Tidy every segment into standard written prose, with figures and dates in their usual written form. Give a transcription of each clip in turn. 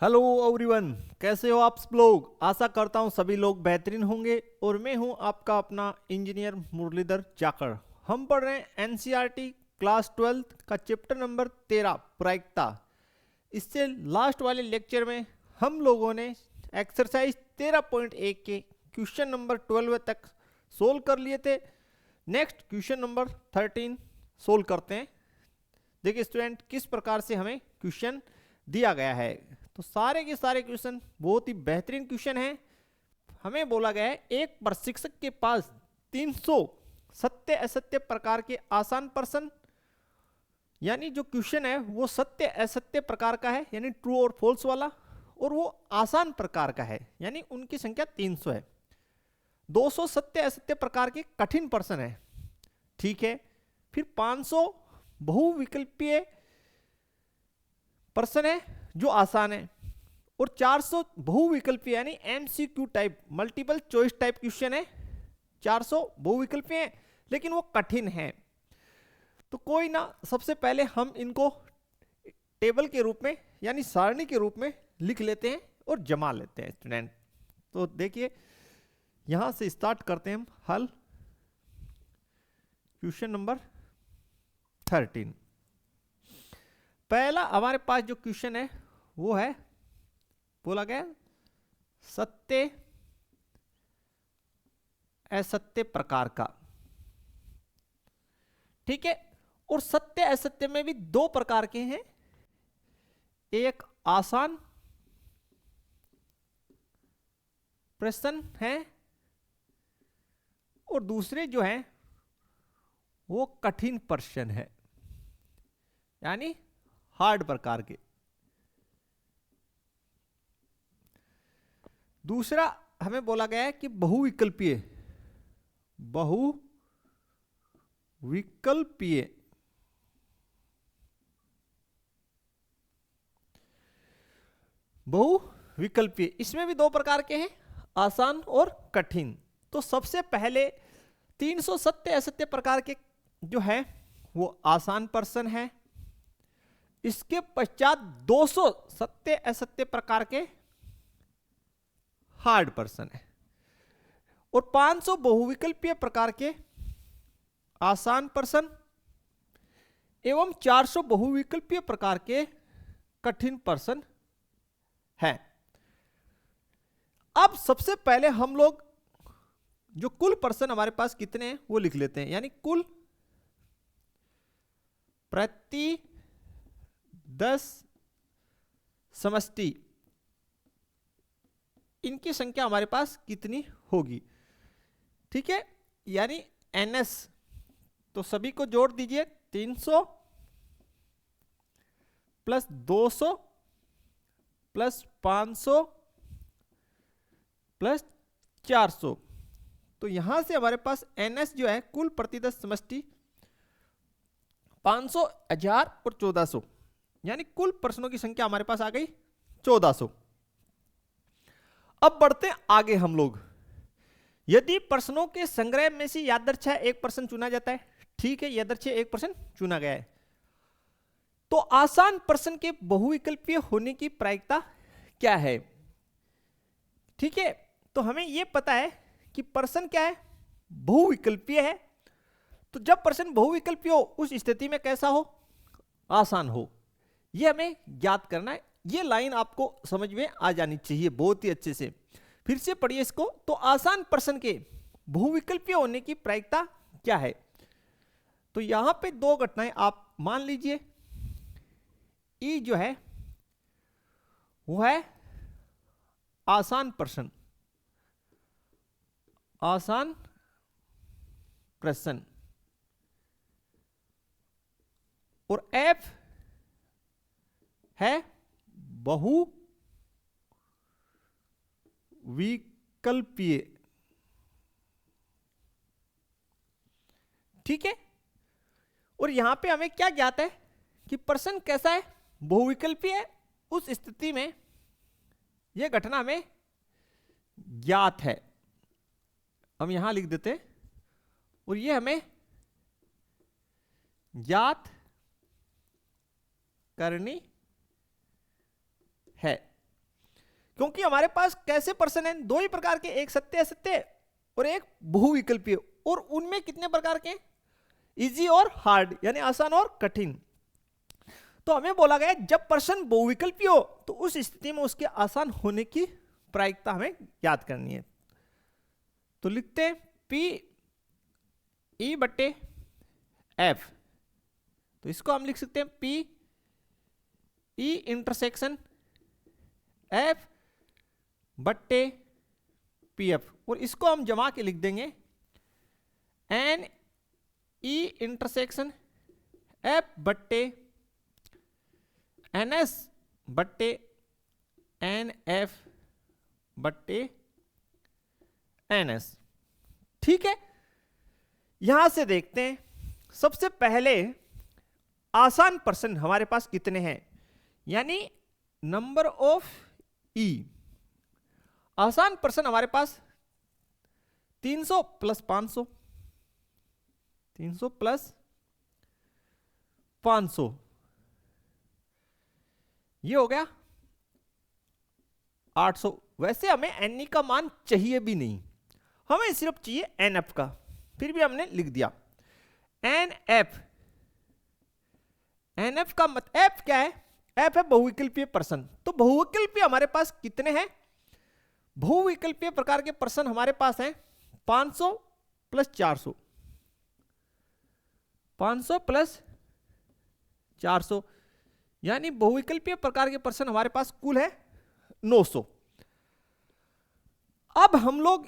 Hello everyone, कैसे हो आप सब लोग। आशा करता हूँ सभी लोग बेहतरीन होंगे। और मैं हूँ आपका अपना इंजीनियर मुरलीधर जाकर। हम पढ़ रहे हैं एनसीईआरटी क्लास 12 का चैप्टर नंबर 13 प्रायिकता। इससे लास्ट वाले लेक्चर में हम लोगों ने एक्सरसाइज 13.1 के क्वेश्चन नंबर 12 तक सोल्व कर लिए थे। नेक्स्ट क्वेश्चन नंबर 13 सोल्व करते हैं। देखिए स्टूडेंट, किस प्रकार से हमें क्वेश्चन दिया गया है। तो सारे के सारे क्वेश्चन बहुत ही बेहतरीन क्वेश्चन हैं। हमें बोला गया है एक प्रशिक्षक के पास 300 सत्य असत्य प्रकार के आसान प्रश्न, यानी जो क्वेश्चन है वो सत्य असत्य प्रकार का है, यानी ट्रू और फॉल्स वाला, और वो आसान प्रकार का है, यानी उनकी संख्या 300 है। 200 सत्य असत्य प्रकार के कठिन प्रश्न है, ठीक है। फिर 500 बहुविकल्पीय प्रश्न है जो आसान है, और 400 बहुविकल्पीय यानी MCQ type multiple choice type question है। 400 बहुविकल्पीय है लेकिन वो कठिन है। तो कोई ना, सबसे पहले हम इनको टेबल के रूप में यानी सारणी के रूप में लिख लेते हैं और जमा लेते हैं स्टूडेंट। तो देखिए यहां से स्टार्ट करते हैं हम हल। क्वेश्चन नंबर 13, पहला हमारे पास जो क्वेश्चन है वो है, बोला गया सत्य असत्य प्रकार का, ठीक है। और सत्य असत्य में भी दो प्रकार के हैं, एक आसान प्रश्न है और दूसरे जो है वो कठिन प्रश्न है, यानी हार्ड प्रकार के। दूसरा हमें बोला गया है कि बहुविकल्पीय बहुविकल्पीय इसमें भी दो प्रकार के हैं, आसान और कठिन। तो सबसे पहले 300 सत्य असत्य प्रकार के जो है वो आसान प्रश्न है। इसके पश्चात 200 सत्य असत्य प्रकार के हार्ड प्रश्न है, और 500 बहुविकल्पीय प्रकार के आसान प्रश्न एवं 400 बहुविकल्पीय प्रकार के कठिन प्रश्न है। अब सबसे पहले हम लोग जो कुल प्रश्न हमारे पास कितने हैं वो लिख लेते हैं, यानी कुल प्रति 10 समष्टि इनकी संख्या हमारे पास कितनी होगी, ठीक है। यानी NS, तो सभी को जोड़ दीजिए, 300 प्लस 200 प्लस 500 प्लस 400। तो यहां से हमारे पास NS जो है कुल प्रति 10 समष्टि 500, 1000 और 1400, यानी कुल प्रश्नों की संख्या हमारे पास आ गई 1400। अब बढ़ते हैं आगे हम लोग। यदि प्रश्नों के संग्रह में से यादृच्छा एक प्रश्न चुना जाता है, ठीक है, यादृच्छा एक प्रश्न चुना गया है, तो आसान प्रश्न के बहुविकल्पीय होने की प्रायिकता क्या है, ठीक है। तो हमें यह पता है कि प्रश्न क्या है, बहुविकल्पीय है। तो जब प्रश्न बहुविकल्पीय हो उस स्थिति में कैसा हो, आसान हो, यह हमें ज्ञात करना है। यह लाइन आपको समझ में आ जानी चाहिए बहुत ही अच्छे से। फिर से पढ़िए इसको। तो आसान प्रश्न के बहुविकल्पीय होने की प्रायिकता क्या है। तो यहां पे दो घटनाएं आप मान लीजिए। ई जो है वो है आसान प्रश्न, आसान प्रश्न, और एफ है बहुविकल्पीय, ठीक है। और यहां पे हमें क्या ज्ञात है कि प्रश्न कैसा है, बहुविकल्पीय है। उस स्थिति में यह घटना हमें ज्ञात है, हम यहां लिख देते हैं, और यह हमें ज्ञात करनी है। क्योंकि हमारे पास कैसे प्रश्न हैं, दो ही प्रकार के, एक सत्य असत्य और एक बहुविकल्पीय, और उनमें कितने प्रकार के, इजी और हार्ड, यानी आसान और कठिन। तो हमें बोला गया जब प्रश्न बहुविकल्पीय हो तो उस स्थिति में उसके आसान होने की प्रायिकता हमें याद करनी है। तो लिखते हैं पी ई बट्टे एफ, तो इसको हम लिख सकते हैं पी ई इंटरसेक्शन एफ बट्टे पी एफ, और इसको हम जमा के लिख देंगे एन ई इंटरसेक्शन एफ बट्टे एन एस बट्टे एन एफ बट्टे एन एस। ठीक है, यहां से देखते हैं सबसे पहले आसान प्रश्न हमारे पास कितने हैं, यानी नंबर ऑफ ई। आसान प्रश्न हमारे पास 300 प्लस 500, 300 प्लस 500, ये हो गया 800। वैसे हमें एन ई का मान चाहिए भी नहीं, हमें सिर्फ चाहिए एन एफ का, फिर भी हमने लिख दिया एन एफ। एन एफ का मत एफ क्या है, एफ है बहुविकल्पीय प्रश्न। तो बहुविकल्पीय हमारे पास कितने हैं, बहुविकल्पीय प्रकार के प्रश्न हमारे पास हैं 500 प्लस 400, 500 प्लस 400, यानी बहुविकल्पीय प्रकार के प्रश्न हमारे पास कुल है 900। अब हम लोग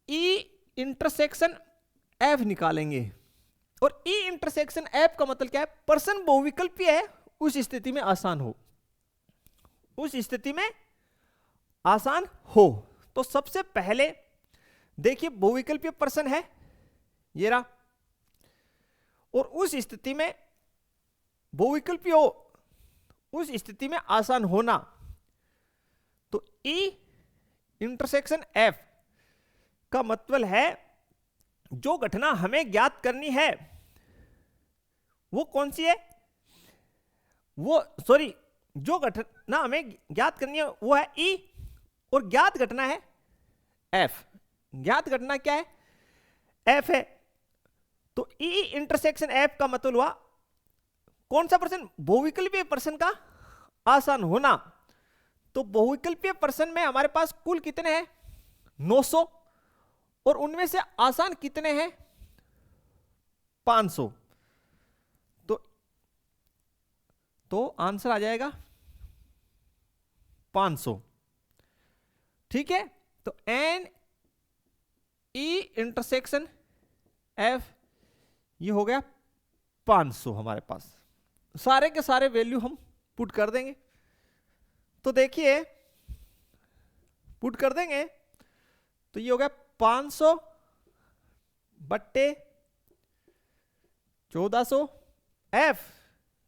ई इंटरसेक्शन एफ निकालेंगे, और ई इंटरसेक्शन एफ का मतलब क्या है, प्रश्न बहुविकल्पीय है उस स्थिति में आसान हो, उस स्थिति में आसान हो। तो सबसे पहले देखिए बहुविकल्पीय प्रश्न है ये रहा, और उस स्थिति में बहुविकल्पीय हो, उस स्थिति में आसान होना, तो ई इंटरसेक्शन एफ का मतलब है जो घटना हमें ज्ञात करनी है वो कौन सी है, वो सॉरी जो घटना हमें ज्ञात करनी है वो है ई, और ज्ञात घटना है एफ। ज्ञात घटना क्या है, एफ है। तो ई इंटरसेक्शन एफ का मतलब हुआ कौन सा प्रश्न, बहुविकल्पीय प्रश्न का आसान होना। तो बहुविकल्पीय प्रश्न में हमारे पास कुल कितने हैं 900, और उनमें से आसान कितने हैं 500। तो आंसर आ जाएगा 500। ठीक है, तो एन ई इंटरसेक्शन एफ ये हो गया 500 हमारे पास। सारे के सारे वैल्यू हम पुट कर देंगे, तो देखिए पुट कर देंगे तो ये हो गया 500 बट्टे 1400 एफ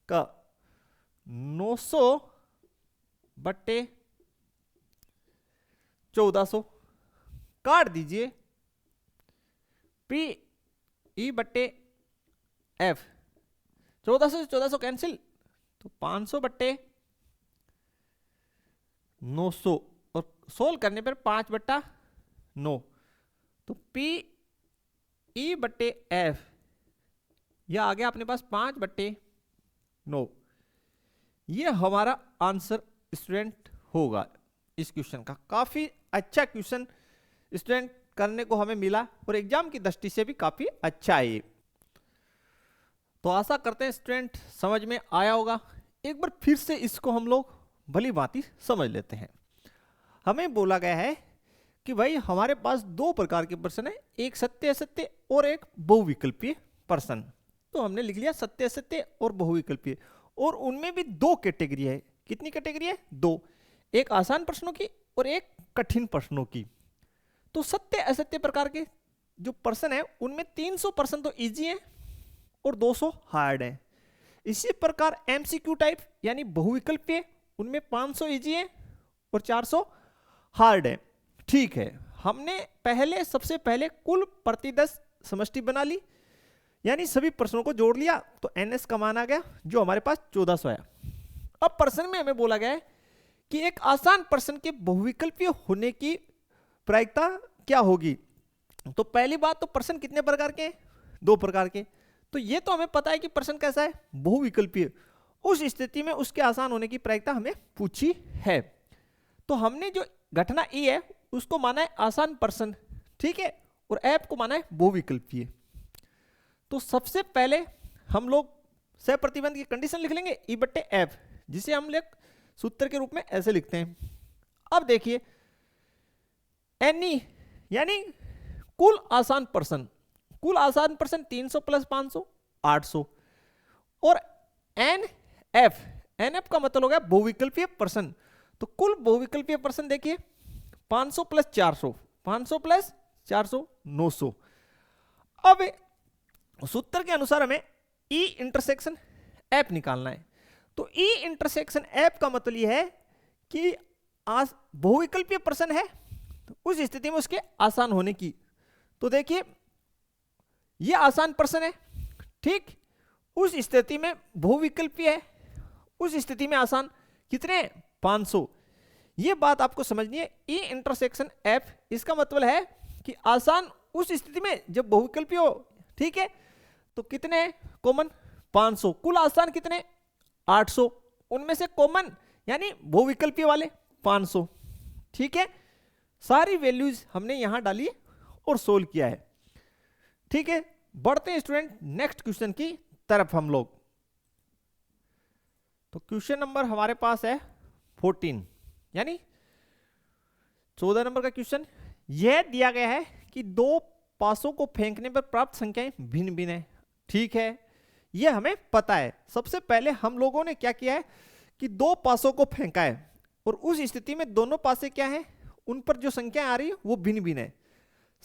का 900 बट्टे 1400, काट दीजिए पी ई बट्टे एफ, 1400 से 1400 कैंसिल, तो 500 बट्टे 900, और सोल्व करने पर 5/9, तो पी ई बट्टे एफ यह आ गया अपने पास 5/9। ये हमारा आंसर स्टूडेंट होगा इस क्वेश्चन का। काफी अच्छा क्वेश्चन स्टूडेंट करने को हमें मिला, और एग्जाम की दृष्टि से भी काफी अच्छा है ये। तो आशा करते हैं स्टूडेंट समझ में आया होगा। एक बार फिर से इसको हम लोग भली भांति समझ लेते हैं। हमें बोला गया है कि भाई हमारे पास दो प्रकार के प्रश्न है, एक सत्य असत्य और एक बहुविकल्पीय प्रश्न। तो हमने लिख लिया सत्य असत्य और बहुविकल्पीय, और उनमें भी दो कैटेगरी है। कितनी कैटेगरी है, दो, एक आसान प्रश्नों की और एक कठिन प्रश्नों की। तो सत्य असत्य प्रकार के जो प्रश्न है उनमें 300 प्रश्न तो इजी है और 200 हार्ड है। इसी प्रकार एमसीक्यू टाइप यानी बहुविकल्पीय उनमें 500 इजी है और 400 हार्ड है। ठीक है, हमने सबसे पहले कुल प्रतिदश समष्टि बना ली, यानी सभी प्रश्नों को जोड़ लिया, तो एनएस का मान आ गया जो हमारे पास 1400 है। अब प्रश्न में हमें बोला गया है कि एक आसान प्रश्न के बहुविकल्पीय होने की प्रायिकता क्या होगी। तो पहली बात तो प्रश्न कितने प्रकार के हैं, 2 प्रकार के। तो ये तो हमें पता है कि प्रश्न कैसा है, बहुविकल्पीय। उस स्थिति में उसके आसान होने की प्रायिकता हमें पूछी है। तो हमने जो घटना ई है उसको माना है आसान प्रश्न, ठीक है, और ऐप को माना है बहुविकल्पीय। तो सबसे पहले हम लोग सह प्रतिबंध की कंडीशन लिख लेंगे ई बट्टे एफ, जिसे हम लोग सूत्र के रूप में ऐसे लिखते हैं। अब देखिए एनी यानी कुल आसान प्रश्न, कुल आसान प्रश्न 300 प्लस 500 800, और एन एफ का मतलब हो गया बहुविकल्पीय प्रश्न। तो कुल बहुविकल्पीय प्रश्न देखिए 500 प्लस 400, 500 प्लस 400 900। अब सूत्र के अनुसार हमें ई इंटरसेक्शन एफ निकालना है। तो ई इंटरसेक्शन एफ का मतलब यह है कि बहुविकल्पीय प्रश्न है, उस स्थिति में उसके आसान होने की। तो देखिए यह आसान प्रश्न है, ठीक, उस स्थिति में बहुविकल्पीय है, उस स्थिति में आसान कितने 500। यह बात आपको समझनी है। ई इंटरसेक्शन एफ इसका मतलब है कि आसान उस स्थिति में जब बहुविकल्पीय हो, ठीक है, तो कितने कॉमन 500, कुल आसान कितने 800, उनमें से कॉमन यानी बहुविकल्पीय वाले 500, ठीक है। सारी वैल्यूज हमने यहां डाली और सोल्व किया है, ठीक है। बढ़ते हैं स्टूडेंट नेक्स्ट क्वेश्चन की तरफ हम लोग। तो क्वेश्चन नंबर हमारे पास है 14 यानी 14 नंबर का क्वेश्चन। यह दिया गया है कि 2 पासों को फेंकने पर प्राप्त संख्याएं भिन्न भिन्न है, ठीक है, यह हमें पता है। सबसे पहले हम लोगों ने क्या किया है कि 2 पासों को फेंका है, और उस स्थिति में दोनों पासे क्या है, उन पर जो संख्याएं आ रही है वो भिन्न भिन्न है।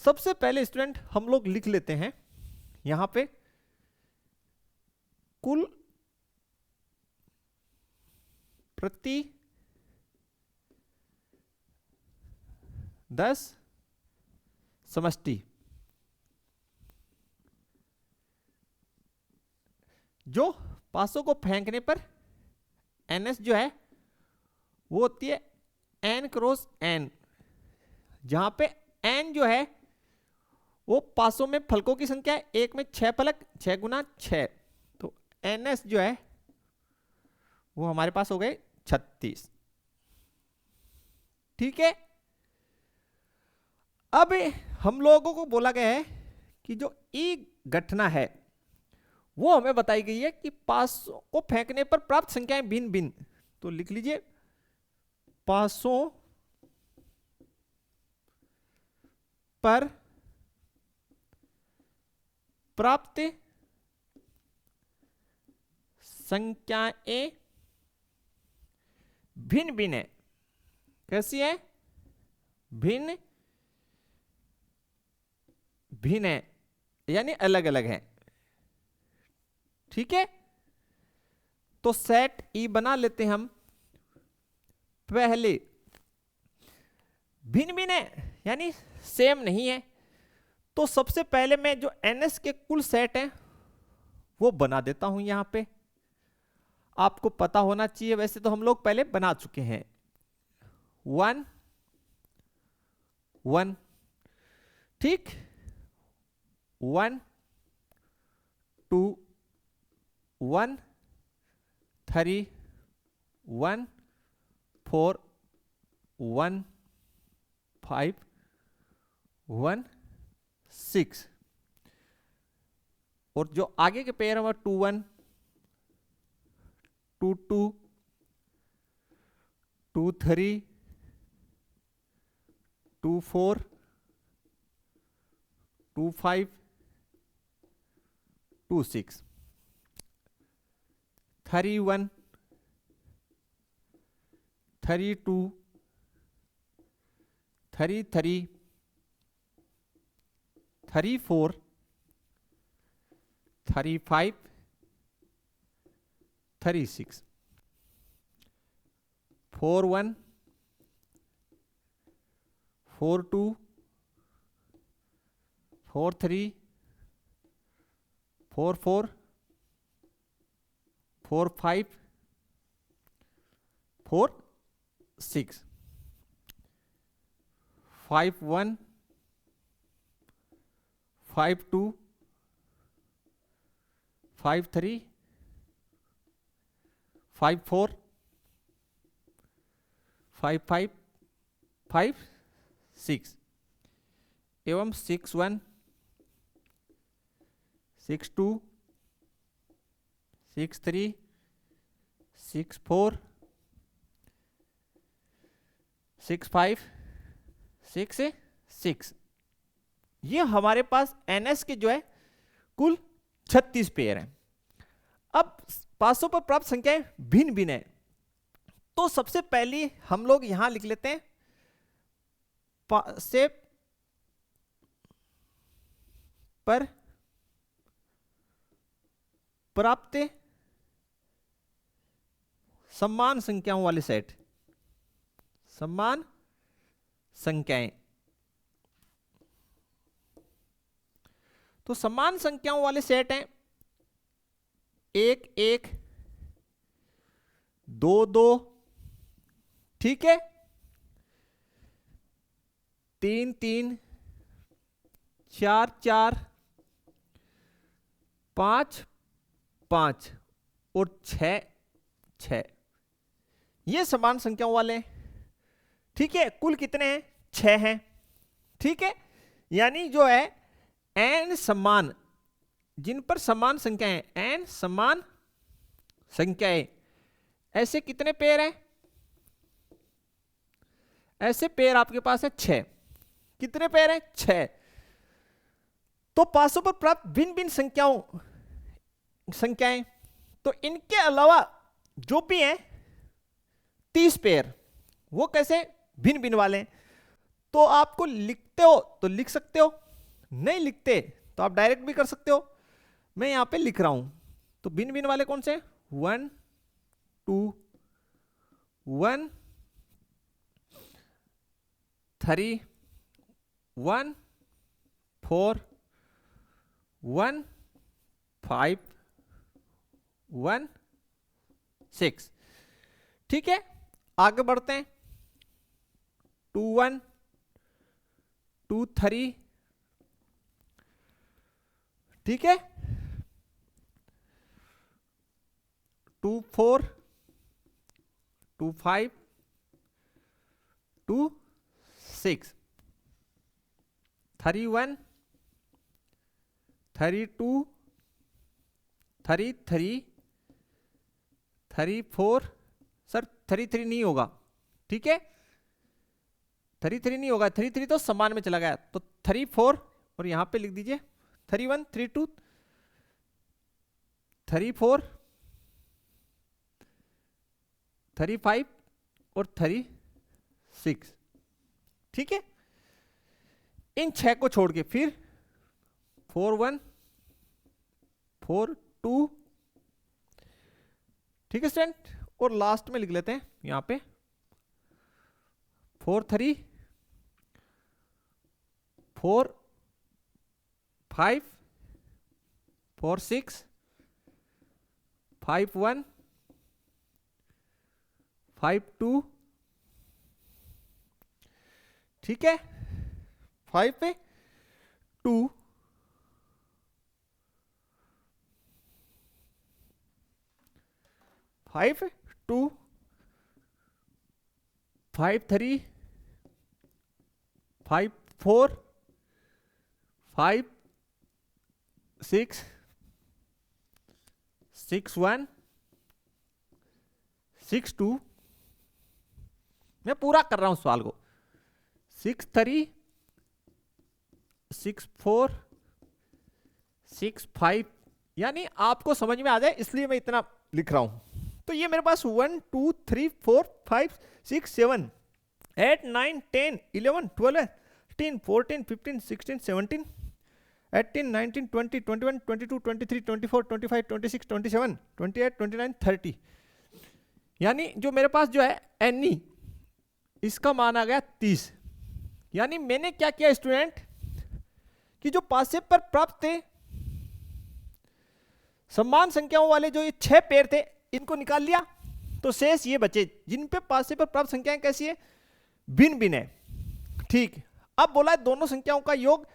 सबसे पहले स्टूडेंट हम लोग लिख लेते हैं यहां पे कुल प्रति 10 समष्टि। जो पासों को फेंकने पर एनएस जो है वो होती है एन क्रॉस एन, जहां पे एन जो है वो पासों में फलकों की संख्या है, एक में 6 फलक 6 गुना 6, तो एनएस जो है वो हमारे पास हो गए 36, ठीक है। अब हम लोगों को बोला गया है कि जो ई घटना है वो हमें बताई गई है कि पासों को फेंकने पर प्राप्त संख्याएं भिन्न भिन्न। तो लिख लीजिए पासों पर प्राप्त संख्याएं भिन्न भिन्न है। कैसी है, भिन्न भिन्न है यानी अलग अलग है, ठीक है। तो सेट ई बना लेते हैं हम। पहले भिन्न भिन्न है यानी सेम नहीं है, तो सबसे पहले मैं जो एनएस के कुल सेट हैं वो बना देता हूं यहां पे। आपको पता होना चाहिए, वैसे तो हम लोग पहले बना चुके हैं। 1 1, ठीक, 1 2 1 3 1 4 1 5 1 6, और जो आगे के पेयर में 2 1 2 2 2 3 2 4 2 5 2 6, 31 32 33 34 35 36, 41 42 43 44 45 4 6, 5 1, 5 2, 5 3, 5 4, 5 5, 5 6 एवं 6 1, 6 2, 6 3, 6 4, 6 5, 6 6। ये हमारे पास NS के जो है कुल 36 पेयर हैं। अब 500 पर प्राप्त संख्याएं भिन्न भिन्न है, तो सबसे पहले हम लोग यहां लिख लेते हैं से पर प्राप्त समान संख्याओं वाले सेट, समान संख्याएं। तो समान संख्याओं वाले सेट हैं 1 1, 2 2, ठीक है, 3 3, 4 4, 5 5 और 6 6। ये समान संख्याओं वाले, ठीक है। कुल कितने हैं? 6 हैं, ठीक है। यानी जो है n समान, जिन पर समान संख्याएं, n समान संख्याएं, ऐसे कितने पेयर हैं? ऐसे पेयर आपके पास है 6। कितने पेयर हैं? 6। तो 500 पर प्राप्त भिन्न भिन्न संख्याएं, तो इनके अलावा जो भी हैं 30 पेयर, वो कैसे भिन्न भिन्न वाले हैं। तो आपको लिखते हो तो लिख सकते हो, नहीं लिखते तो आप डायरेक्ट भी कर सकते हो। मैं यहां पे लिख रहा हूं। तो भिन्न भिन्न वाले कौन से? 1 2 1 3 1 4 1 5 1 6, ठीक है। आगे बढ़ते हैं। 2 1 2 3, ठीक है। 2 4 2 5 2 6, 3 1 3 2 3 3 3 4, सर 3 3 नहीं होगा, ठीक है। 3 3 नहीं होगा, 3 3 तो समान में चला गया। तो 3 4 और यहां पे लिख दीजिए 3 1 3 2 3 4 3 5 और 3 6, ठीक है। इन 6 को छोड़ के फिर 4 1 4 2, ठीक है स्टूडेंट। और लास्ट में लिख लेते हैं यहां पे 4 3 4 5 4 6 5 1 5 2, ठीक है। 5 पे 2 5 2 5 3 5 4 5 6 6 1 6 2। मैं पूरा कर रहा हूं सवाल को। 6 3 6 4 6 5, यानी आपको समझ में आ जाए इसलिए मैं इतना लिख रहा हूं। तो ये मेरे पास 1 2 3 4 5 6 7 8 9 10 11 12 13 14 15 16 17 18 19 20 21 22 23 24 25 26 27 28 29 30, यानी जो मेरे पास जो है एनी, इसका मान आ गया 30। यानी मैंने क्या किया स्टूडेंट कि जो 500 पर प्राप्त थे समान संख्याओं वाले जो ये 6 पेयर थे, इनको निकाल लिया। तो शेष ये बचे जिन पे पासे पर प्राप्त संख्याएं कैसी है, भिन्न भिन्न है। ठीक, अब बोला है दोनों संख्याओं का योग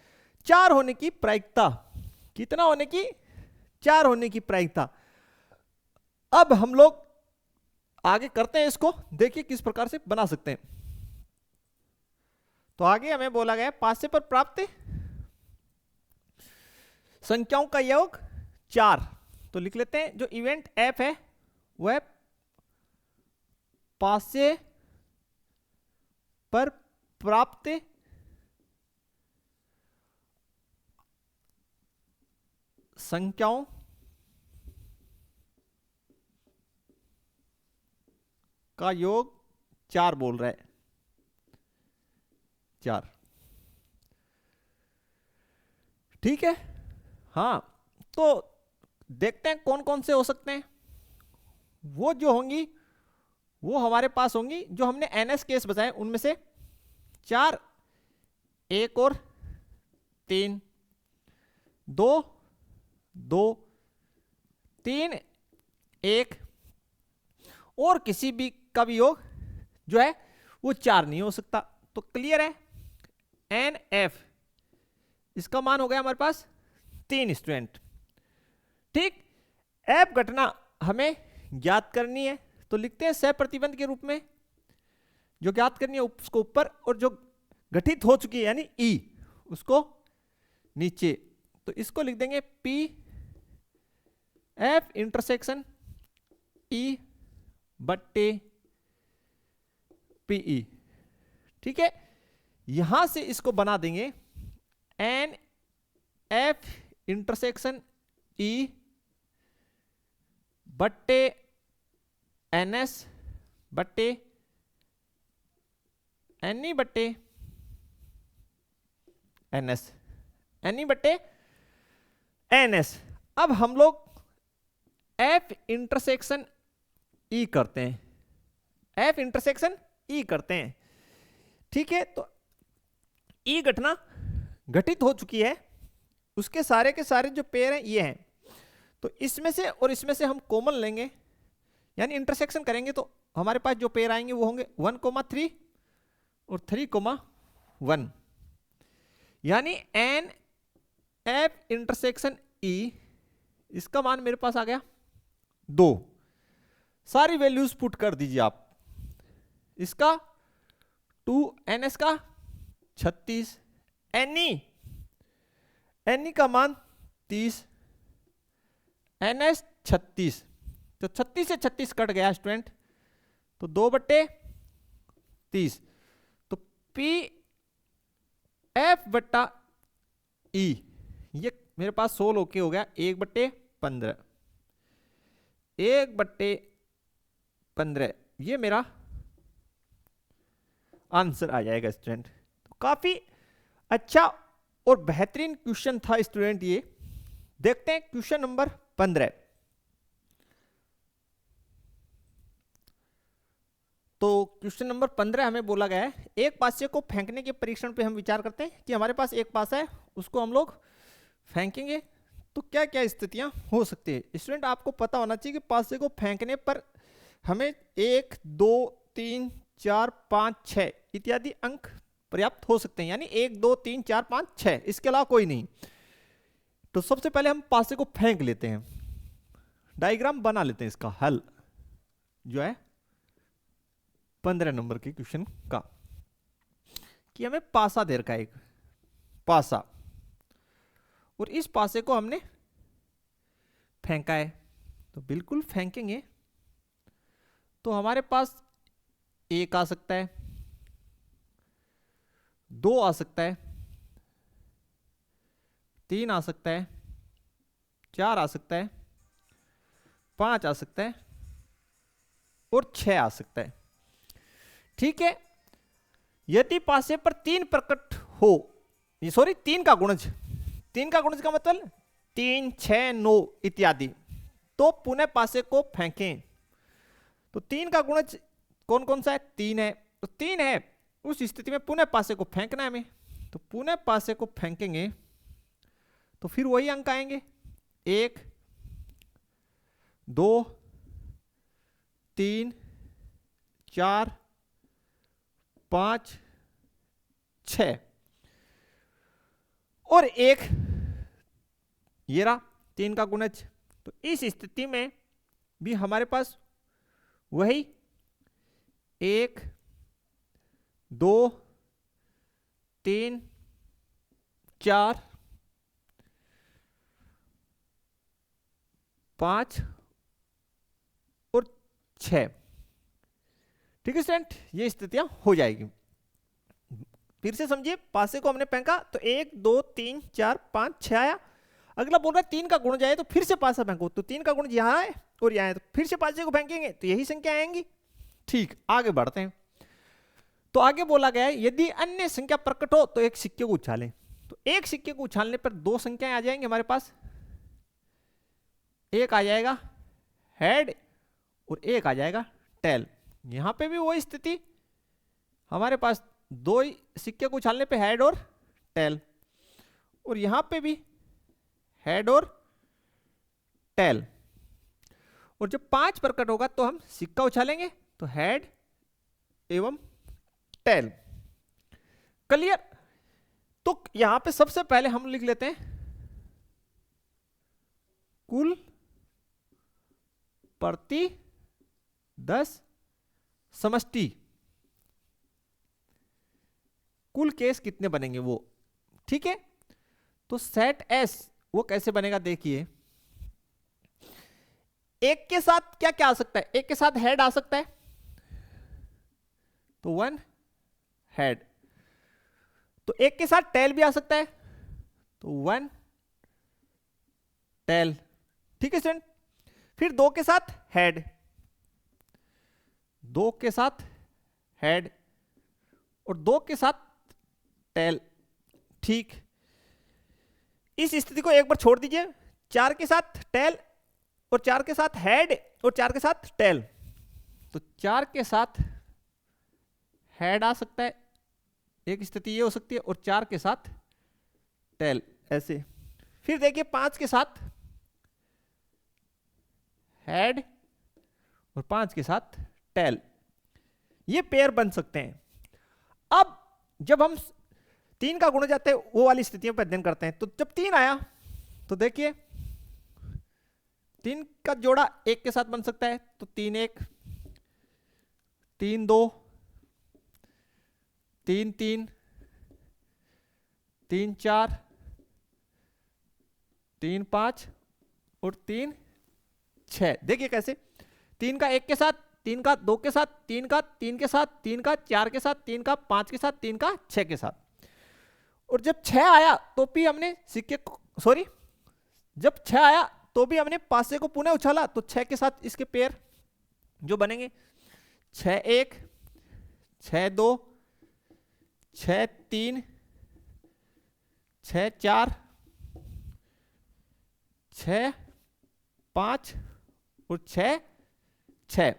4 होने की प्रायिकता, कितना होने की, 4 होने की प्रायिकता। अब हम लोग आगे करते हैं इसको, देखिए किस प्रकार से बना सकते हैं। तो आगे हमें बोला गया पासे पर प्राप्त संख्याओं का योग 4, तो लिख लेते हैं जो इवेंट एफ है वह पासे पर प्राप्त संख्याओं का योग 4 बोल रहा है, 4। ठीक है, हाँ, तो देखते हैं कौन कौन से हो सकते हैं। वो जो होंगी वो हमारे पास होंगी जो हमने एनएस केस बताए उनमें से 4, 1 और 3, 2, 2, 3, 1 और किसी भी का भी योग जो है वो 4 नहीं हो सकता। तो क्लियर है, एन एफ इसका मान हो गया हमारे पास 3 स्टूडेंट। ठीक, एफ घटना हमें ज्ञात करनी है, तो लिखते हैं सह प्रतिबंध के रूप में जो ज्ञात करनी है उसको ऊपर और जो गठित हो चुकी है यानी ई उसको नीचे। तो इसको लिख देंगे पी एफ इंटरसेक्शन ई बट्टे पीई। ठीक है, यहां से इसको बना देंगे एन एफ इंटरसेक्शन ई बट्टे एन एस बट्टे एन ई बट्टे एन एस, एन ई बट्टे एन एस। अब हम लोग एफ इंटरसेक्शन ई करते हैं, एफ इंटरसेक्शन ई करते हैं। ठीक है, तो ई घटना घटित हो चुकी है, उसके सारे के सारे जो पेयर हैं ये हैं, तो इसमें से और इसमें से हम कॉमन लेंगे यानी इंटरसेक्शन करेंगे तो हमारे पास जो पेयर आएंगे वो होंगे 1,3 और 3,1 यानी एन एफ इंटरसेक्शन ई इसका मान मेरे पास आ गया 2। सारी वैल्यूज पुट कर दीजिए आप, इसका 2 एन एस का 36, एन का मान 30, एन एस 36, तो 36 से 36 कट गया स्टूडेंट, तो 2/30, तो पी एफ बट्टा ई ये मेरे पास 16 ओके हो गया 1/15, 1/15 ये मेरा आंसर आ जाएगा स्टूडेंट। तो काफी अच्छा और बेहतरीन क्वेश्चन था स्टूडेंट ये। देखते हैं क्वेश्चन नंबर 15। तो क्वेश्चन नंबर 15 हमें बोला गया है एक पासे को फेंकने के परीक्षण पे हम विचार करते हैं कि हमारे पास एक पासा है उसको हम लोग फेंकेंगे तो क्या क्या स्थितियां हो सकती है। स्टूडेंट आपको पता होना चाहिए कि पासे को फेंकने पर हमें 1, 2, 3, 4, 5, 6 इत्यादि अंक पर्याप्त हो सकते हैं, यानी 1, 2, 3, 4, 5, 6 इसके अलावा कोई नहीं। तो सबसे पहले हम पासे को फेंक लेते हैं, डायग्राम बना लेते हैं इसका हल जो है 15 नंबर के क्वेश्चन का, कि हमें पासा दे रखा है एक पासा और इस पासे को हमने फेंका है, तो बिल्कुल फेंकेंगे तो हमारे पास 1 आ सकता है, 2 आ सकता है, 3 आ सकता है, 4 आ सकता है, 5 आ सकता है और 6 आ सकता है। ठीक है, यदि पासे पर 3 प्रकट हो, सॉरी 3 का गुणज, 3 का गुणज का मतलब 3, 6, 9 इत्यादि, तो पुनः पासे को फेंकें। तो 3 का गुणज कौन कौन सा है, 3 है, तो 3 है, उस स्थिति में पुनः पासे को फेंकना है हमें, तो पुनः पासे को फेंकेंगे तो फिर वही अंक आएंगे 1, 2, 3 4 5 6 और 1 ये रहा 3 का गुणज। तो इस स्थिति में भी हमारे पास वही 1 2 3 4 5 और 6। ठीक है स्टूडेंट, ये स्थितियां हो जाएगी। फिर से समझिए, पासे को हमने फेंका तो 1 2 3 4 5 6 आया। अगला बोल रहा है 3 का गुण जाए तो फिर से पासा फेंको, तो 3 का गुण यहाँ है और यहाँ है, तो फिर से पासे को फेंकेंगे तो यही संख्या आएंगी। ठीक, आगे बढ़ते हैं। तो आगे बोला गया है यदि अन्य संख्या प्रकट हो तो एक सिक्के को उछालें। तो एक सिक्के को उछालने पर दो संख्याएं आ जाएंगी हमारे पास। एक आ जाएगा हेड और एक आ जाएगा टेल। यहां पे भी वही स्थिति, हमारे पास दो ही सिक्के को उछालने पे हेड और टेल, और यहां पे भी हेड और टेल। और जब 5 प्रकट होगा तो हम सिक्का उछालेंगे तो हेड एवं टेल। क्लियर? तो यहां पे सबसे पहले हम लिख लेते हैं कुल प्रति 10 समष्टि। कुल केस कितने बनेंगे वो, ठीक है। तो सेट एस वो कैसे बनेगा देखिए, एक के साथ क्या क्या आ सकता है, एक के साथ हेड आ सकता है तो 1 हेड, तो एक के साथ टेल भी आ सकता है तो 1 टेल। ठीक है स्टूडेंट, फिर 2 के साथ हेड, 2 के साथ हेड और 2 के साथ टेल। ठीक, इस स्थिति को एक बार छोड़ दीजिए, 4 के साथ टेल और 4 के साथ हेड और 4 के साथ टेल, तो 4 के साथ हेड आ सकता है, एक स्थिति ये हो सकती है, और 4 के साथ टेल ऐसे। फिर देखिए 5 के साथ हेड और 5 के साथ टेल, ये पेयर बन सकते हैं। अब जब हम 3 का गुण जाते हैं वो वाली स्थितियों पर अध्ययन करते हैं, तो जब 3 आया तो देखिए 3 का जोड़ा 1 के साथ बन सकता है, तो 3 1 3 2 3 3 3 4 3 5 और 3 6। देखिए कैसे 3 का 1 के साथ, 3 का 2 के साथ, 3 का 3 के साथ, 3 का 4 के साथ, 3 का 5 के साथ, 3 का 6 के साथ। और जब 6 आया तो भी हमने सिक्के को, सॉरी, जब 6 आया तो भी हमने पासे को पुनः उछाला, तो 6 के साथ इसके पेयर जो बनेंगे 6 1 6 2 6 3 6 4 6 5 और 6 6,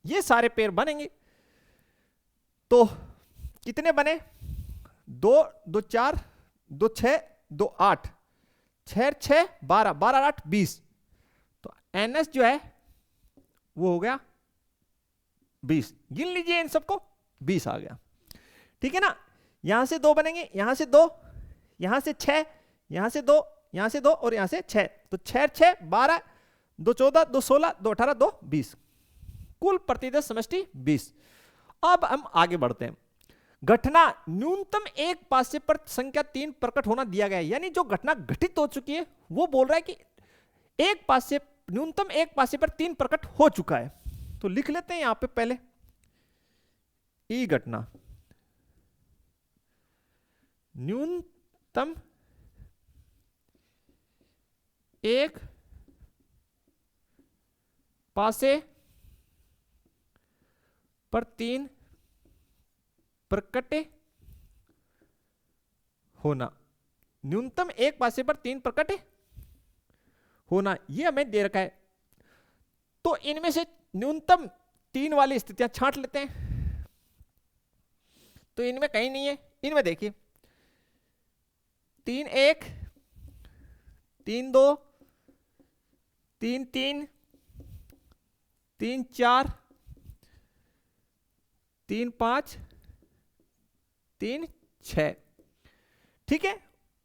ये सारे पेयर बनेंगे। तो कितने बने, 2 2 4 2 6 2 8 6 6 12 12 8 20। तो NS जो है वो हो गया 20, गिन लीजिए इन सबको, 20 आ गया। ठीक है ना, यहां से 2 बनेंगे, यहां से 2, यहां से 6, यहां से 2, यहां से 2 और यहां से 6, तो 6 6 12 2 14 2 16 2 18 2 20, कुल प्रतिदश समष्टि 20। अब हम आगे बढ़ते हैं। घटना न्यूनतम एक पासे पर संख्या 3 प्रकट होना दिया गया है, यानी जो घटना घटित हो चुकी है वो बोल रहा है कि एक पासे, न्यूनतम एक पासे पर 3 प्रकट हो चुका है। तो लिख लेते हैं यहां पे पहले ई घटना, न्यूनतम एक पासे पर 3 प्रकट होना, न्यूनतम एक पासे पर 3 प्रकट होना, ये हमें दे रखा है। तो इनमें से न्यूनतम 3 वाली स्थितियां छांट लेते हैं, तो इनमें कहीं नहीं है। इनमें देखिए 3 1 3 2 3 3 3 4 3 5 3 6, ठीक है।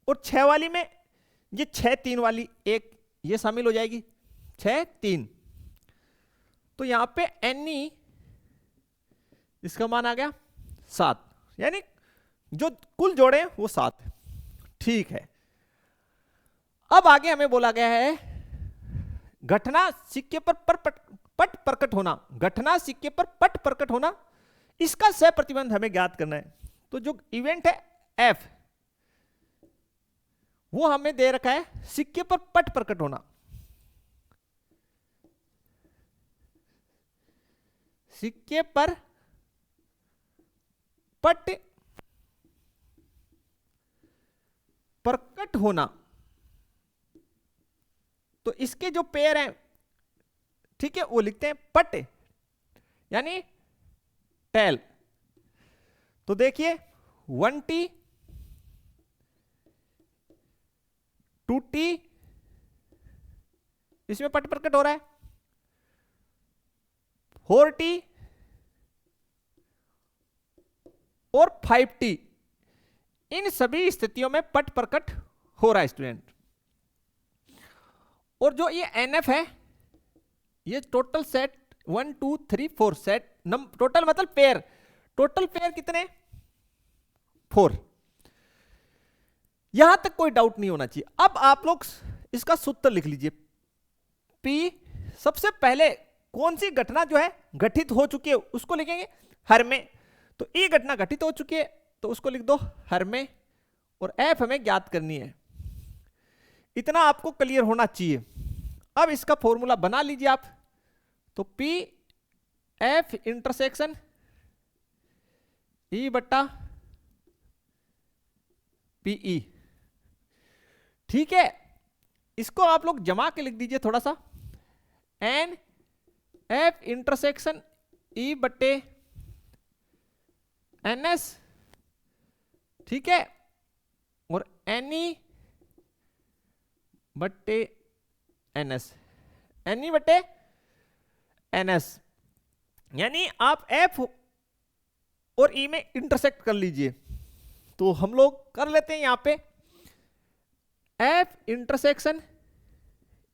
और 6 वाली में ये 6 3 वाली एक ये शामिल हो जाएगी, 6 3, तो यहां पे NE इसका मान आ गया 7, यानी जो कुल जोड़े हैं वो 7 है, ठीक है। अब आगे हमें बोला गया है घटना सिक्के पर पट प्रकट होना, घटना सिक्के पर पट प्रकट होना, इसका सह प्रतिबंध हमें ज्ञात करना है। तो जो इवेंट है F वो हमें दे रखा है सिक्के पर पट प्रकट होना, सिक्के पर पट प्रकट होना, तो इसके जो पेयर हैं, ठीक है, वो लिखते हैं पट यानी टेल। तो देखिए 1T 2T इसमें पट प्रकट हो रहा है, 4T और 5T, इन सभी स्थितियों में पट प्रकट हो रहा है स्टूडेंट। और जो ये NF है, ये टोटल सेट 1 2 3 4 सेट, टोटल मतलब पेयर, टोटल पेयर कितने 4, यहां तक कोई डाउट नहीं होना चाहिए। अब आप लोग इसका सूत्र लिख लीजिए। P सबसे पहले कौन सी घटना जो है घटित हो चुकी है उसको लिखेंगे हर में, तो E घटना घटित हो चुकी है तो उसको लिख दो हर में, और F हमें ज्ञात करनी है। इतना आपको क्लियर होना चाहिए। अब इसका फॉर्मूला बना लीजिए आप, तो P F इंटरसेक्शन E बट्टा PE, ठीक है। इसको आप लोग जमा के लिख दीजिए थोड़ा सा, N F इंटरसेक्शन E बट्टे NS, ठीक है, और NE बट्टे NS, NE बट्टे NS, यानी आप F और E में इंटरसेक्ट कर लीजिए। तो हम लोग कर लेते हैं यहां पे F इंटरसेक्शन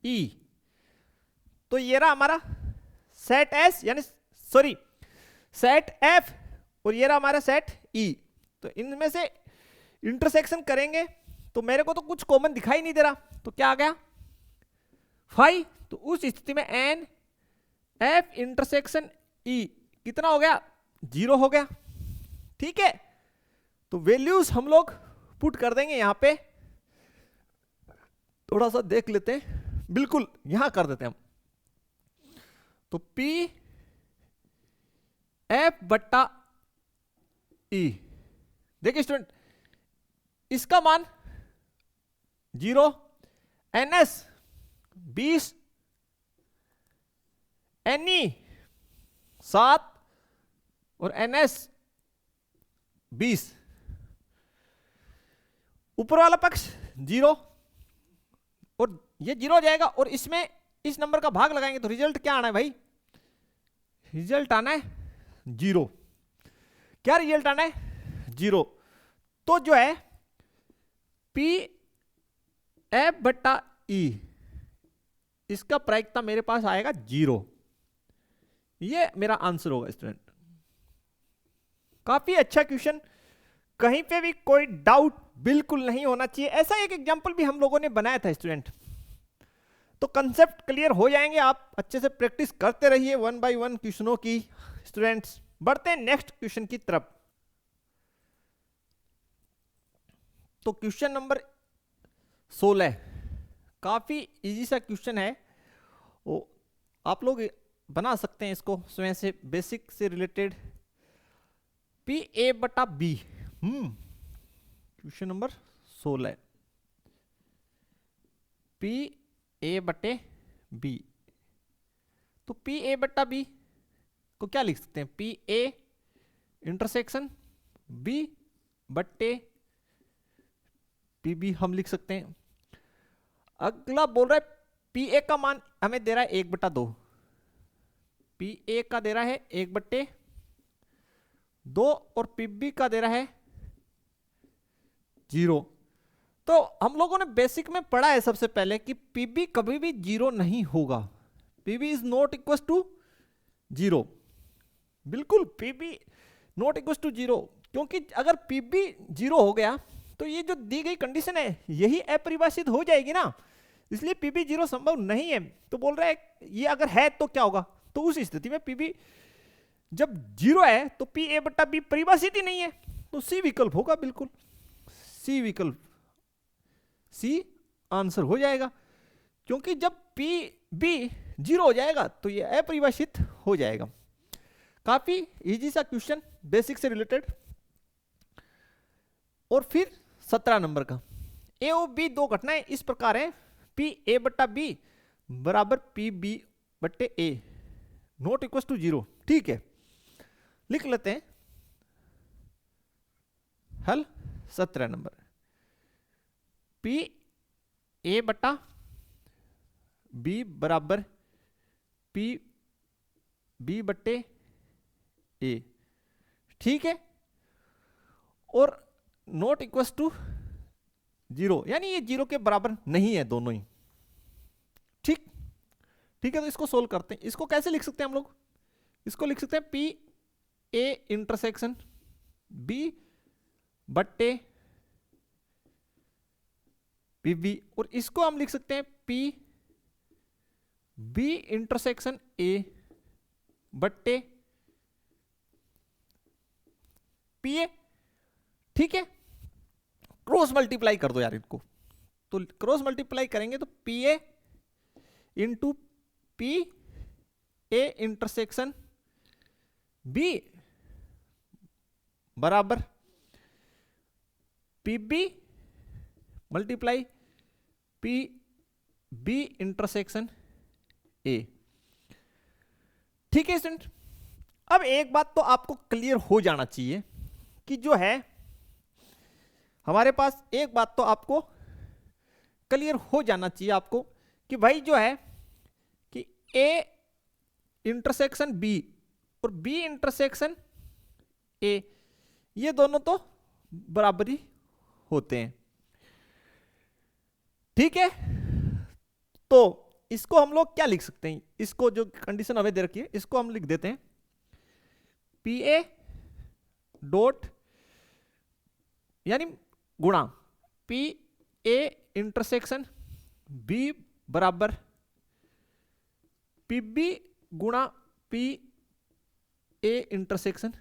E, तो ये रहा हमारा सेट S, यानी सॉरी सेट F, और ये रहा हमारा सेट E। तो इनमें से इंटरसेक्शन करेंगे तो मेरे को तो कुछ कॉमन दिखाई नहीं दे रहा, तो क्या आ गया 5, तो उस स्थिति में N F इंटरसेक्शन E कितना हो गया 0 हो गया, ठीक है। तो वैल्यूज हम लोग पुट कर देंगे यहां पे, थोड़ा सा देख लेते हैं, बिल्कुल यहां कर देते हैं हम। तो P F बट्टा E, देखिए स्टूडेंट इसका मान 0, NS 20, NE 7 और NS 20, ऊपर वाला पक्ष 0 और ये 0 हो जाएगा, और इसमें इस नंबर का भाग लगाएंगे तो रिजल्ट क्या आना है भाई, रिजल्ट आना है 0। क्या रिजल्ट आना है 0, तो जो है P F बट्टा E इसका प्रायिकता मेरे पास आएगा 0, ये मेरा आंसर होगा स्टूडेंट। काफी अच्छा क्वेश्चन, कहीं पे भी कोई डाउट बिल्कुल नहीं होना चाहिए। ऐसा एक एग्जांपल भी हम लोगों ने बनाया था स्टूडेंट, तो कंसेप्ट क्लियर हो जाएंगे। आप अच्छे से प्रैक्टिस करते रहिए 1 बाय 1 क्वेश्चनों की। स्टूडेंट्स बढ़ते हैं नेक्स्ट क्वेश्चन की तरफ। तो क्वेश्चन नंबर 16 काफी इजी सा क्वेश्चन है, वो आप लोग बना सकते हैं इसको स्वयं से, बेसिक से रिलेटेड। P A बटा B, question number 16 P A बटे B, तो P A बटा B को क्या लिख सकते हैं, P A इंटरसेक्शन B बट्टे PB हम लिख सकते हैं। अगला बोल रहा है P A का मान हमें दे रहा है 1/2, पी ए का दे रहा है 1/2 और पी बी का दे रहा है 0। तो हम लोगों ने बेसिक में पढ़ा है सबसे पहले कि पी बी कभी भी 0 नहीं होगा। P B is not equal to 0, बिल्कुल P B not equal to 0, क्योंकि अगर पी बी 0 हो गया तो ये जो दी गई कंडीशन है यही अपरिभाषित हो जाएगी ना, इसलिए पी बी 0 संभव नहीं है। तो बोल रहा है ये अगर है तो क्या होगा, तो उस स्थिति में पी बी जब 0 है तो पी ए बट्टा बी परिभाषित ही नहीं है, तो सी विकल्प होगा, बिल्कुल सी विकल्प, सी आंसर हो जाएगा, क्योंकि जब पी बी 0 हो जाएगा तो ये अपरिभाषित हो जाएगा। काफी इजी सा क्वेश्चन, बेसिक से रिलेटेड। और फिर 17 नंबर का, ए और बी दो घटनाएं इस प्रकार है, पी ए बट्टा बी बराबर पी बी बट्टे ए नॉट इक्वल टू 0। ठीक है, लिख लेते हैं हल। 17 नंबर, पी ए बट्टा बी बराबर पी बी बट्टे ए, ठीक है, और नॉट इक्वल टू 0, यानी ये 0 के बराबर नहीं है दोनों ही। ठीक ठीक है, तो इसको सोल्व करते हैं। इसको कैसे लिख सकते हैं हम लोग, इसको लिख सकते हैं पी ए इंटरसेक्शन बी बट्टे पी बी, और इसको हम लिख सकते हैं पी बी इंटरसेक्शन ए बट्टे पी ए। ठीक है, क्रॉस मल्टीप्लाई कर दो यार इनको, तो क्रॉस मल्टीप्लाई करेंगे तो P A into P A intersection B बराबर P B multiply P B intersection A. ठीक है स्टूडेंट, अब एक बात तो आपको क्लियर हो जाना चाहिए कि जो है हमारे पास, एक बात तो आपको क्लियर हो जाना चाहिए आपको कि भाई जो है कि ए इंटरसेक्शन बी और बी इंटरसेक्शन ए ये दोनों तो बराबर ही होते हैं। ठीक है, तो इसको हम लोग क्या लिख सकते हैं, इसको जो कंडीशन हमें दे रखी है इसको हम लिख देते हैं पी ए डॉट यानी गुणा पी ए इंटरसेक्शन बी बराबर पी बी गुणा पी ए इंटरसेक्शन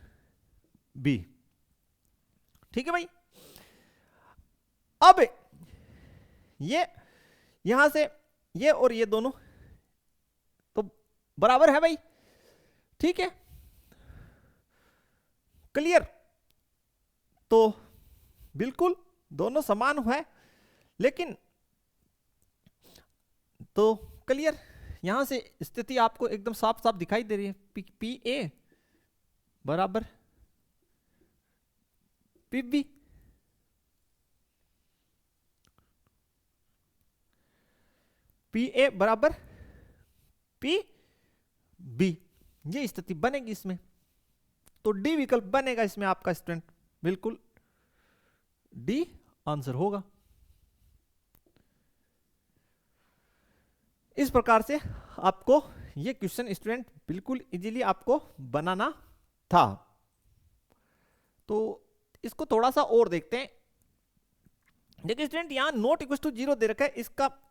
बी। ठीक है भाई, अब ये यहां से ये और ये दोनों तो बराबर है भाई। ठीक है, क्लियर, तो बिल्कुल दोनों समान है, लेकिन तो क्लियर, यहां से स्थिति आपको एकदम साफ साफ दिखाई दे रही है, पी ए बराबर पी बी। पी ए बराबर पी बी, ये स्थिति बनेगी इसमें, तो डी विकल्प बनेगा इसमें आपका स्टूडेंट, बिल्कुल डी आंसर होगा। इस प्रकार से आपको ये क्वेश्चन स्टूडेंट बिल्कुल इजीली आपको बनाना था। तो इसको थोड़ा सा और देखते हैं। देखिए स्टूडेंट, यहाँ नॉट इक्वल टू 0 दे रखा है,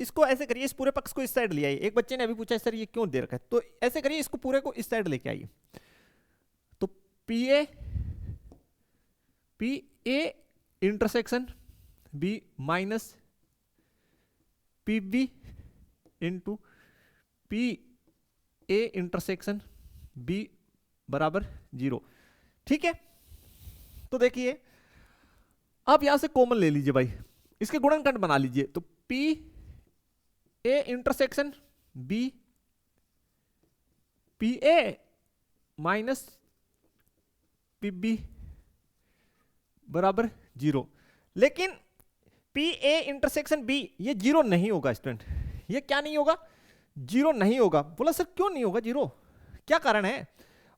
इसको ऐसे करिए, इस पूरे पक्ष को इस साइड ले आइए। एक बच्चे ने अभी पूछा सर ये क्यों दे रखा है, तो ऐसे करिए, इसको पूरे को इस साइड लेके आइए। तो P A intersection B minus P B into P A intersection B बराबर 0। ठीक है, तो देखिए आप यहां से कॉमन ले लीजिए भाई, इसके गुणनखंड बना लीजिए। तो P A intersection B P A minus P B बराबर 0, लेकिन पी ए इंटरसेक्शन बी ये 0 नहीं होगा स्टूडेंट, ये क्या नहीं होगा, 0 नहीं होगा। बोला सर क्यों नहीं होगा 0, क्या कारण है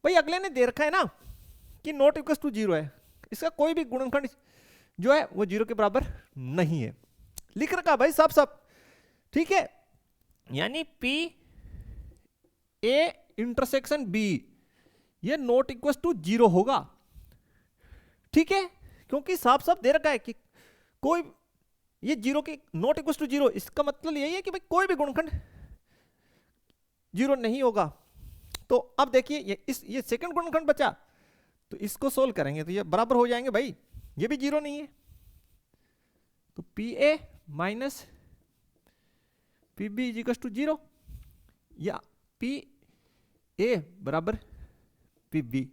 भाई, अगले ने दे रखा है ना कि नॉट इक्वल टू 0 है, इसका कोई भी गुणनखंड जो है वो 0 के बराबर नहीं है, लिख रखा भाई साफ साफ, ठीक है। यानी पी ए इंटरसेक्शन बी ये नॉट इक्वल टू 0 होगा, ठीक है, क्योंकि साफ साफ दे रखा है कि कोई ये 0 के नॉट इक्वल टू 0, इसका मतलब यही है कि भाई कोई भी गुणनखंड 0 नहीं होगा। तो अब देखिए ये सेकंड गुणनखंड बचा, तो इसको सोल्व करेंगे तो ये बराबर हो जाएंगे भाई, ये भी 0 नहीं है, तो P A minus P B is equal to 0 या पी ए बराबर पी बी।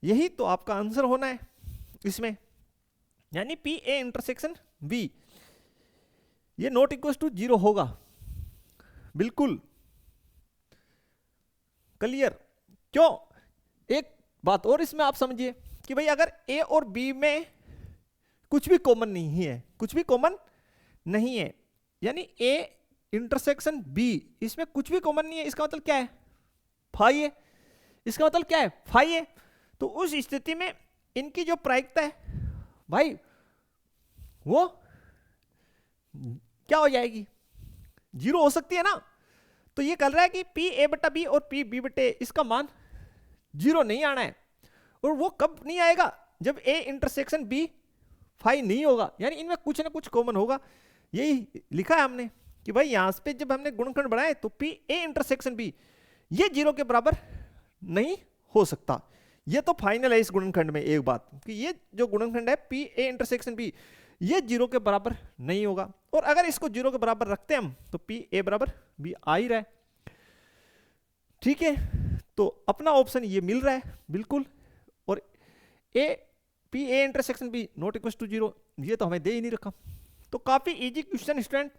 यही तो आपका आंसर होना है इसमें, यानी पी ए इंटरसेक्शन बी ये नॉट इक्वल टू 0 होगा, बिल्कुल क्लियर। क्यों, एक बात और इसमें आप समझिए कि भाई अगर ए और बी में कुछ भी कॉमन नहीं है, कुछ भी कॉमन नहीं है, यानी ए इंटरसेक्शन बी इसमें कुछ भी कॉमन नहीं है, इसका मतलब क्या है, फाई है, इसका मतलब क्या है, फाई है। तो उस स्थिति में इनकी जो प्रायिकता है भाई वो क्या हो जाएगी, 0 हो सकती है ना। तो ये कर रहा है कि पी ए बटा बी और पी बी बटे इसका मान 0 नहीं आना है, और वो कब नहीं आएगा, जब ए इंटरसेक्शन बी फाई नहीं होगा, यानी इनमें कुछ ना कुछ कॉमन होगा। यही लिखा है हमने कि भाई यहां पे जब हमने गुणनखंड बनाए तो पी ए इंटरसेक्शन बी ये 0 के बराबर नहीं हो सकता। ये तो फाइनल है इस गुणनखंड में एक बात कि ये जो गुणनखंड है पी ए इंटरसेक्शन बी ये 0 के बराबर नहीं होगा, और अगर इसको 0 के बराबर रखते हैं हम तो पी ए बराबर बी आ ही रहा है, ठीक है। तो अपना ऑप्शन ये मिल रहा है बिल्कुल, और A P A intersection B not equal to 0 ये तो हमें दे ही नहीं रखा। तो काफी इजी क्वेश्चन स्टूडेंट,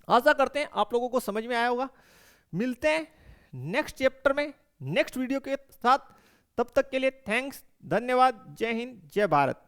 आशा करते हैं आप लोगों को समझ में आया होगा। मिलते हैं नेक्स्ट चैप्टर में नेक्स्ट वीडियो के साथ, तब तक के लिए थैंक्स, धन्यवाद, जय हिंद, जय भारत।